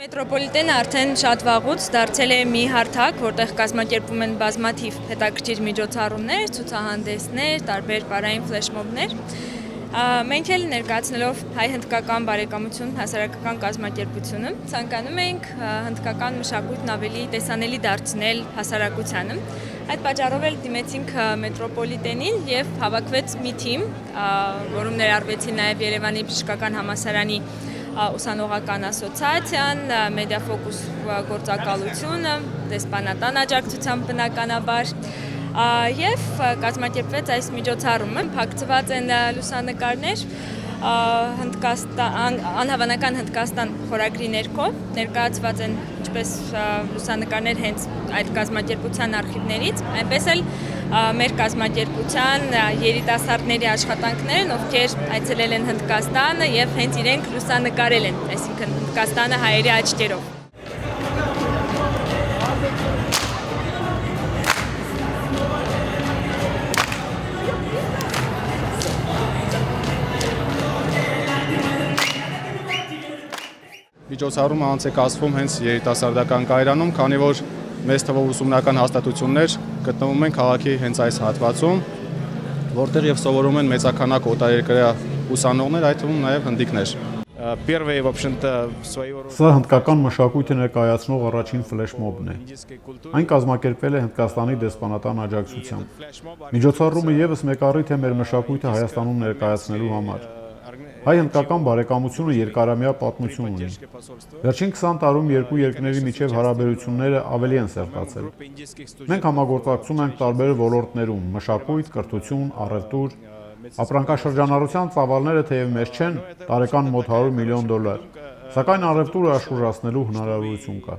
Մետրոպոլիտենը արդեն շատ վաղուց դարձել է մի հարթակ, որտեղ կազմակերպվում են բազմաթիվ հետաքրքիր միջոցառումներ, ցուցահանդեսներ, տարբեր պարային ֆլեշմոբներ։ Մենք էլ ներկայացնելով հայ-հնդկական բարեկամություն հասարակական կազմակերպությունը ցանկանում ենք հնդկական մշակույթն ավելի տեսանելի դարձնել հասարակությանը։ Այդ պատճառով էլ դիմեցինք մետրոպոլիտենին եւ հավաքվեց մի թիմ, որում ներառվեցին նաեւ Երևանի բժշկական համալսարանի ուսանողական ասոցիացիան, մեդիաֆոկուս գործակալությունը, դեսպանատան աջակցությամբ բնականաբար եւ կազմակերպվեց այս միջոցառումը։ Փակցված են լուսանկարներ անհավանական Հնդկաստան խորագրի ներքո, ներկայացված են ինչպես լուսանկարներ հենց այդ կազմակերպության արխիվներից, այնպես էլ մեր կազմակերպության երիտասարդների աշխատանքներն, ովքեր այցելել են Հնդկաստանը եւ հենց իրենք լուսանկարել են, այսինքն Հնդկաստանը հայերի աչքերով։ Միջոցառումը անց է կազմվում հենց երիտասարդական կայարանում, քանի որ մեծ թվով ուսումնական հաստատություններ գտնվում են քաղաքի հենց այս հատվածում, որտեղ եւ սովորում են մեծաքանակ օտարերկրյա ուսանողներ, այդ թվում նաեւ հնդիկներ։ Սա հնդկական մշակույթը ներկայացնող առաջին ֆլեշմոբն է։ Այն կազմակերպվել է Հնդկաստանի դեսպանատան աջակցությամբ։ Միջոցառումը եւս մեկ առիթ է մեր մշակույթը Հայաստանում ներկայացնելու համար։ Հայ-հնդկական բարեկամությունը երկարամյա պատմություն ունի։ Վերջին 20 տարում երկու երկրների միջև հարաբերությունները ավելի են սերտացել։ Մենք համագործակցում ենք տարբեր ոլորտներում՝ մշակույթ, կրթություն, առևտուր։ Ապրանքաշրջանառության ծավալները թեև մեծ չեն, տարեկան մոտ $100 միլիոն, սակայն առևտուրը աշխուժացնելու հնարավորություն կա։